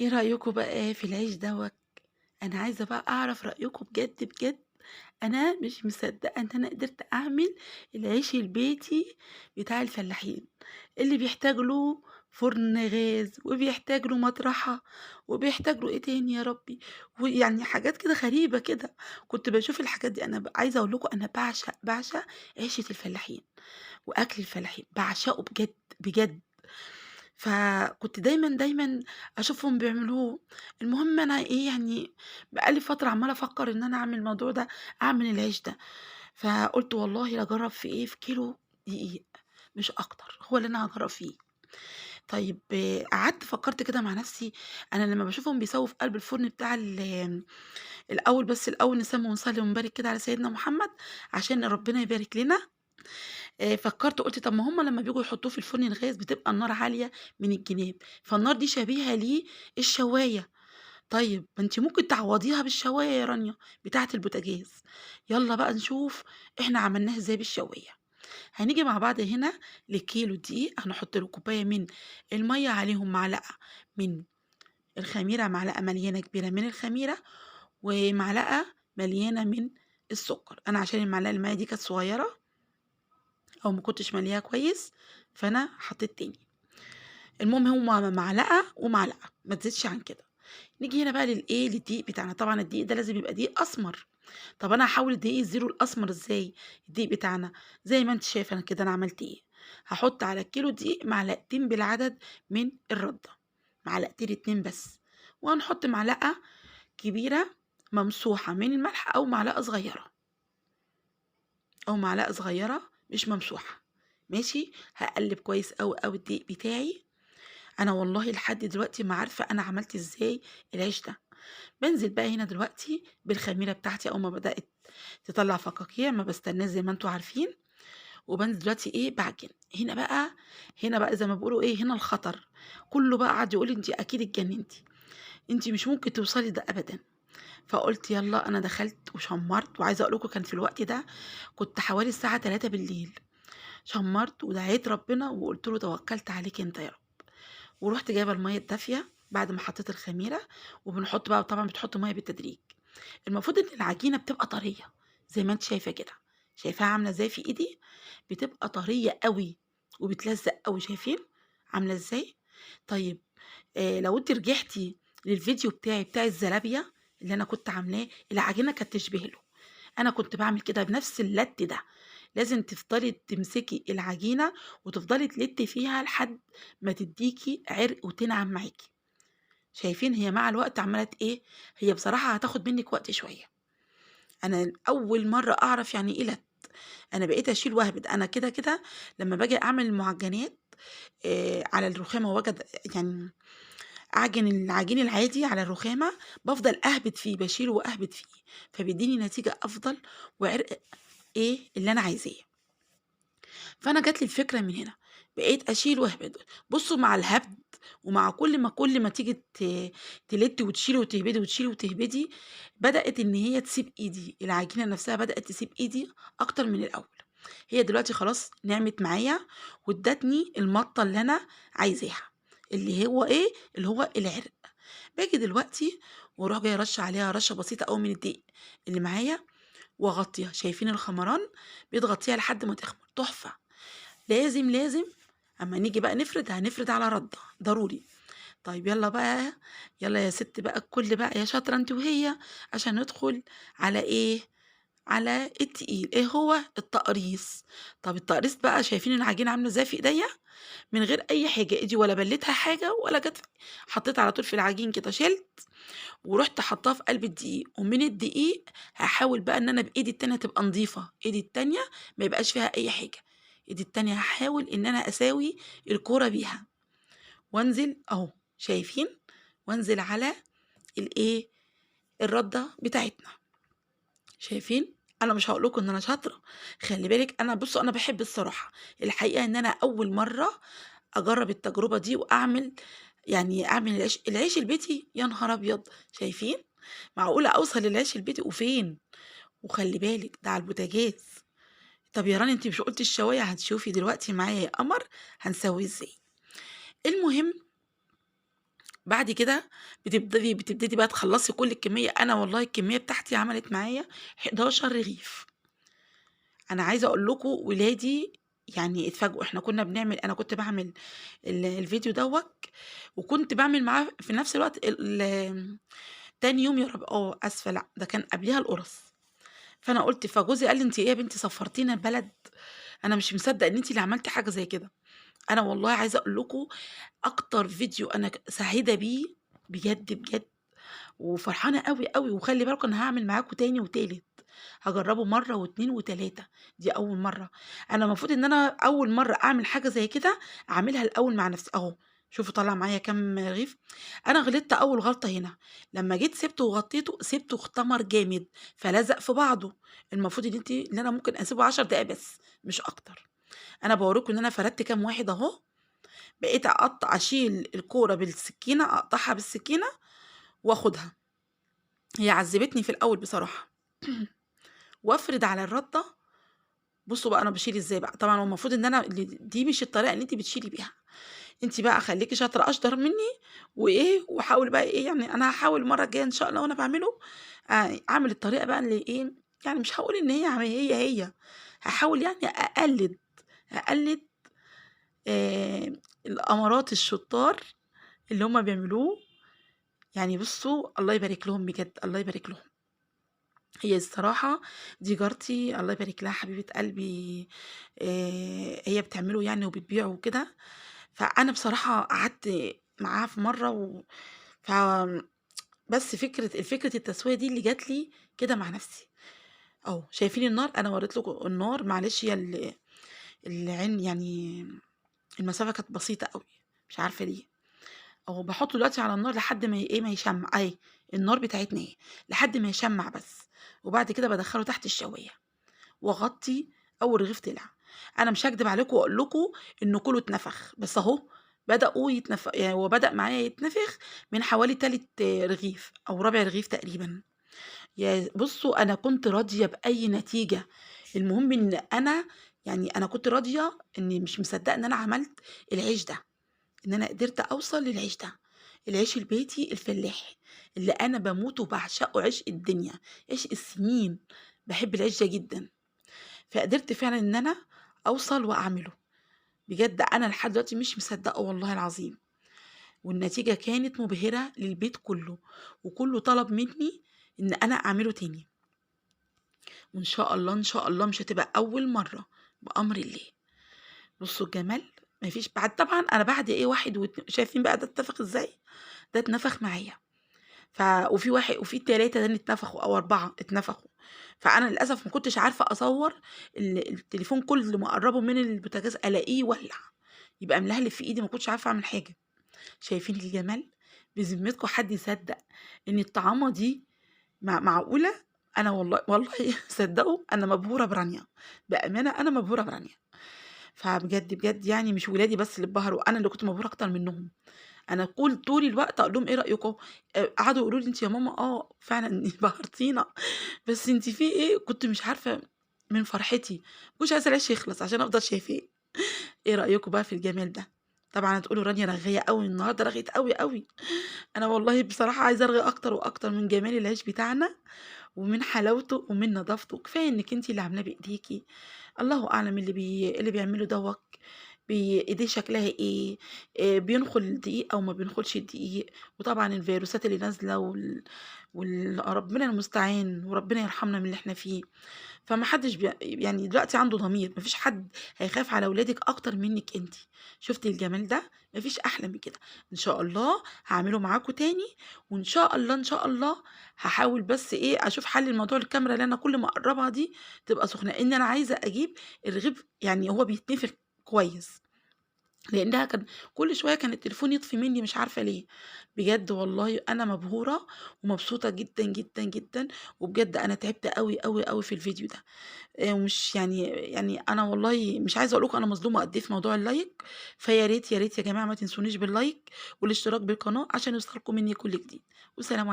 ايه رأيكم بقى في العيش دوت؟ انا عايزة بقى اعرف رأيكم بجد بجد. انا مش مصدقة ان انا قدرت اعمل العيش البيتي بتاع الفلاحين، اللي بيحتاج له فرن غاز وبيحتاج له مطرحة وبيحتاج له ايه تاني يا ربي، ويعني حاجات كده غريبة كده. كنت بشوف الحاجات دي، انا عايزة اقول لكم انا بعشق عيشة الفلاحين واكل الفلاحين، بعشقه بجد بجد. فكنت دايمًا أشوفهم بيعملوه. المهم أنا إيه يعني، بقى لي فترة عمّالة أفكّر إن أنا أعمل الموضوع ده، أعمل العيش ده. فقُلت والله لا أجرّب في إيه، في كيلو دقيق مش أكتر، هو اللي أنا هاجرّب فيه. طيب قعدت فكّرت كده مع نفسي، أنا لمّا باشوفهم بيسووا في قلب الفرن بتاع الأول، بس الأول نسمّي ونصلّي ونبارك كده على سيدنا محمد عشان ربنا يبارك لنا. فكّرت قُلت طَب ما هُم لمّا بييجوا يحطّوه في الفرن الغاز بتبقى النار عالية من الجناب، فالنار دي شبيهة الشواية. طيب ما أنتِ ممكن تعوّضيها بالشواية يا رانيا بتاعة البوتاجاز. يالّا بقى نشوف إحنا عملناها إزاي بالشواية. هنيجي مع بعض هنا لكيلو دقيق هنحط له كوباية من المَيّة، عليهم معلقة من الخميرة، معلقة مليانة كبيرة من الخميرة، ومعلقة مليانة من السُكّر. أنا عشان المعلقة اللي معايا دي كانت صغيّرة أو ما كنتش مالياها كويس، فأنا حطيت تاني. المهم هُم معلقة ومعلقة، ما تزيدش عن كده. نيجي هنا بقى للدقيق بتاعنا، طبعًا الدقيق ده لازم يبقى دقيق أسمر. طب أنا هاحوّل الدقيق الزيرو لأسمر إزاي؟ الدقيق بتاعنا زي ما أنتِ شايفة أنا كده أنا عملت إيه، هاحط على الكيلو دقيق معلقتين بالعدد من الردة، معلقتين 2 بس، وهنحط معلقة كبيرة ممسوحة من الملح أو معلقة صغيرة مش ممسوحة، ماشي. هاقلّب كويس أوي الدقيق بتاعي. أنا والله لحد دلوقتي ما عارفة أنا عملت إزاي العيش ده. بانزل بقى هنا دلوقتي بالخميرة بتاعتي أول ما بدأت تطلّع فقاقيع، ما باستناش زي ما أنتم عارفين، وبانزل دلوقتي إيه باعجن. هنا بقى زي ما بيقولوا إيه، هنا الخطر. كُلّه بقى قعد يقول لي: "أنتِ أكيد اتجننتِ، أنتِ مش ممكن توصلي لده أبدًا." فقُلت يالّا أنا دخلت وشمّرت، وعايزة أقول لكم كان في الوقت ده كنت حوالي الساعة 03:00. شمّرت ودعيت ربنا وقُلت له: "توكّلت عليك أنت يا رب." ورُحت جايبة المَيّة الدافية بعد ما حطيت الخميرة، وبنحط بقى طبعًا بتحط مَيّة بالتدريج. المفروض إن العجينة بتبقى طرية زي ما أنتِ شايفة كده، شايفاها عاملة إزاي في إيدي؟ بتبقى طرية أوي وبتلزق أوي، شايفين عاملة إزاي؟ طيب لو أنتِ رجعتِ للفيديو بتاع الزلابية اللي أنا كنت عاملاه، العجينة كانت تشبه له. أنا كنت باعمل كده بنفس اللَّت ده، لازم تفضلي تمسكي العجينة وتفضلي تلِّتي فيها لحد ما تدّيكِ عرق وتنعم معاكِ. شايفين هي مع الوقت عمّالة إيه، هي بصراحة هتاخد منِّك وقت شوية. أنا أول مرّة أعرف يعني إيه لَت، أنا بقيت أشيل وأهبد. أنا كده لمّا باجي أعمل المعجنات على الرخامة وآجي يعني أعجن العجين العادي على الرخامة، بافضل أهبد فيه، باشيله وأهبد فيه، فبيدّيني نتيجة أفضل وعرق إيه اللي أنا عايزاه. فأنا جات لي الفكرة من هنا، بقيت أشيل وأهبد. بُصّوا مع الهبد ومع كل ما تيجي تلِتّي وتشيلي وتهبدي وتشيلي وتهبدي، بدأت إن هي تسيب إيدي، العجينة نفسها بدأت تسيب إيدي أكتر من الأول. هي دلوقتي خلاص نعمت معايا وادّتني المَطّة اللي أنا عايزاها، اللي هو إيه، اللي هو العرق. باجي دلوقتي واروح جاية راشة عليها رشة بسيطة أوي من الدقيق اللي معايا واغطّيها، شايفين الخمران؟ بتغطّيها لحد ما تخمر، تحفة. لازم أمّا نيجي بقى نفرد، هنفرد على ردّة ضروري. طيب يالّا بقى، يالّا يا ست بقى الكل بقى يا شاطرة أنتِ وهي عشان ندخل على إيه، على التقيل، إيه هو؟ التقريص. طب التقريص بقى شايفين العجينة عاملة إزاي في إيديّا؟ من غير أي حاجة، إيدي ولا بلّيتها حاجة ولا حطيت على طول في العجين كده، شِلت ورُحت حاطاه في قلب الدقيق، ومن الدقيق هاحاول بقى إن أنا بإيدي التانية تبقى نضيفة، إيدي التانية ما يبقاش فيها أي حاجة. إيدي التانية هاحاول إن أنا أساوي الكورة بيها، وأنزل أهو شايفين؟ وأنزل على الإيه، الردة بتاعتنا، شايفين؟ أنا مش هاقول لكم إن أنا شاطرة، خلّي بالِك أنا بُصّوا أنا باحب الصراحة. الحقيقة إن أنا أول مرّة أجرّب التجربة دي وأعمل يعني أعمل العيش البيتي، يا نهار أبيض! شايفين؟ معقولة أوصل للعيش البيتي وفين؟ وخلّي بالِك ده على البوتاجاز. طب يا رنا أنتِ مش قُلتِ الشواية، هتشوفي دلوقتي معايا يا قمر هنسويه إزاي. المهم بعد كده بتبتدي بقى تخلّصي كل الكمية. أنا والله الكمية بتاعتي عملت معايا 11 رغيف. أنا عايزة أقول لكم ولادي يعني اتفاجئوا. أنا كنت باعمل الفيديو دوّة، وكنت باعمل معاه في نفس الوقت تاني يوم، يا رب آسفة، لأ، ده كان قبليها القُرَص. فأنا قُلت، فجوزي قال لي: "أنتِ إيه يا بنتي صفّرتينا البلد، أنا مش مصدّق إن أنتِ اللي عملتِ حاجة زي كده." أنا والله عايزة أقول لكم أكتر فيديو أنا سعيدة بيه بجد، بجد، وفرحانة أوي، أوي، وخلّي بالكم أنا هاعمل معاكم تاني وتالت، هاجرّبه مرّة و2 و3. دي أول مرّة. أنا المفروض إن أنا أول مرّة أعمل حاجة زي كده، أعملها الأول مع نفسي أهو. شوفوا طلع معايا كام رغيف. أنا غلطت أول غلطة هنا، لمّا جيت سِبته وغطّيته، سِبته اختمر جامد، فلزق في بعضه. المفروض إن أنا ممكن أسيبه 10 دقايق بس، مش أكتر. أنا باورّيكم إن أنا فردت كام واحد أهو. بقيت أشيل الكورة بالسكينة، أقطعها بالسكينة وآخُدها. هي عذّبتني في الأول بصراحة. وأفرد على الردة. بُصّوا بقى أنا باشيل إزاي بقى. طبعًا هو المفروض إن أنا دي مش الطريقة اللي أنتِ بتشيلي بيها. أنتِ بقى خلّيكِ شاطرة أشطر منّي وحاولي بقى يعني أنا هاحاول المرّة الجاية إن شاء الله وأنا باعمله أعمل الطريقة بقى اللي يعني مش هاقول إن هي. هاحاول يعني أقلِّد آآ الأمارات الشطّار اللي هُم بيعملوه. يعني بُصّوا الله يبارك لهم بجد، الله يبارك لهم. هي الصراحة دي جارتي الله يبارك لها حبيبة قلبي. هي بتعمله يعني وبتبيعه وكده. فأنا بصراحة قعدت معاها في مرّة ف بس فكرة التسوية دي اللي جات لي كده مع نفسي. أهو شايفين النار، أنا وريت لكم النار، معلش هي العين يعني المسافة كانت بسيطة أوي، مش عارفة ليه. أهو باحطه دلوقتي على النار لحد ما يشمّع أهي. النار بتاعتنا أهي، لحد ما يشمّع بس، وبعد كده بادخّله تحت الشواية واغطّي. أول رغيف طلع. أنا مش هاكدب عليكم وأقول لكم إنه كُلّه اتنفخ، بس أهو بدأوا يعني هو بدأ معايا يتنفخ من حوالي تالت رغيف أو رابع رغيف تقريبًا. بُصّوا أنا كنت راضية بأي نتيجة. المهم إن أنا كنت راضية إني مش مصدّقة إن أنا عملت العيش ده. إن أنا قدرت أوصل للعيش ده، العيش البيتي الفلاحي اللي أنا باموت وباعشقه، عشق الدنيا، عشق السنين. باحب العيش ده جدًا. فقدرت فعلًا إن أنا أوصل وأعمله. بجد أنا لحد دلوقتي مش مصدقة والله العظيم. والنتيجة كانت مبهرة للبيت كله، وكله طلب مني إن أنا أعمله تاني. وإن شاء الله، إن شاء الله مش هتبقى أول مرة بأمر الله. بُصّوا الجمال، ما فيش طبعًا أنا بعد واحد شايفين بقى ده اتنفخ إزاي؟ ده اتنفخ معايا. وفي 3 تاني اتنفخوا أو 4 اتنفخوا. فأنا للأسف ما كنتش عارفة أصوّر التليفون كل ما أقرّبه من البوتاجاز ألاقيه ولّع، يبقى ملهلب في إيدي، ما كنتش عارفة أعمل حاجة. شايفين الجمال؟ بذمتكم حد يصدّق إن الطعامة دي معقولة؟ أنا والله صدّقوا أنا مبهورة برانيا. بأمانة أنا مبهورة برانيا. فبجد، بجد يعني مش ولادي بس اللي اتبهروا، أنا اللي كنت مبهورة أكتر منّهم. أنا طول الوقت أقول لهم: "إيه رأيكم؟" قعدوا يقولوا لي: "أنتِ يا ماما فعلًا بهرتينا، بس أنتِ في إيه؟" كنت مش عارفة من فرحتي، ما كنتش عايزة العيش يخلص عشان أفضل شايفاه. إيه رأيكم بقى في الجمال ده؟ طبعًا هتقولوا رانيا رغاية أوي النهارده، رغِت أوي، أوي. أنا والله بصراحة عايزة أرغي أكتر وأكتر من جمال العيش بتاعنا ومن حلاوته ومن نضافته. كفاية إنِّك أنتِ اللي عاملاه بإيديكِ. الله أعلم اللي بيعمله دوّة إيديه شكلها إيه. بينخل الدقيق أو ما بينخلش الدقيق. وطبعًا الفيروسات اللي نازلة ربنا المستعان وربنا يرحمنا من اللي إحنا فيه. فما حدش يعني دلوقتي عنده ضمير. ما فيش حد هيخاف على ولادِك أكتر منِّك أنتِ. شُفتِ الجمال ده؟ ما فيش أحلى من كده. إن شاء الله هاعمله معاكم تاني. وإن شاء الله، إن شاء الله هاحاول بس أشوف حل لموضوع الكاميرا اللي أنا كل ما أقرّبها دي تبقى سخنة. لإن أنا عايزة أجيب الرغيف يعني هو بيتنفخ كويس. لإنها كل شوية كان التليفون يطفي منّي مش عارفة ليه. بجد والله أنا مبهورة ومبسوطة جدًا، جدًا، جدًا. وبجد أنا تعبت أوي، أوي، أوي في الفيديو ده. ومش يعني أنا والله مش عايزة أقول لكم أنا مظلومة قد إيه في موضوع اللايك. فيا ريت، يا ريت يا جماعة ما تنسونيش باللايك والاشتراك بالقناة عشان يوصلكم منّي كل جديد. والسلام عليكم.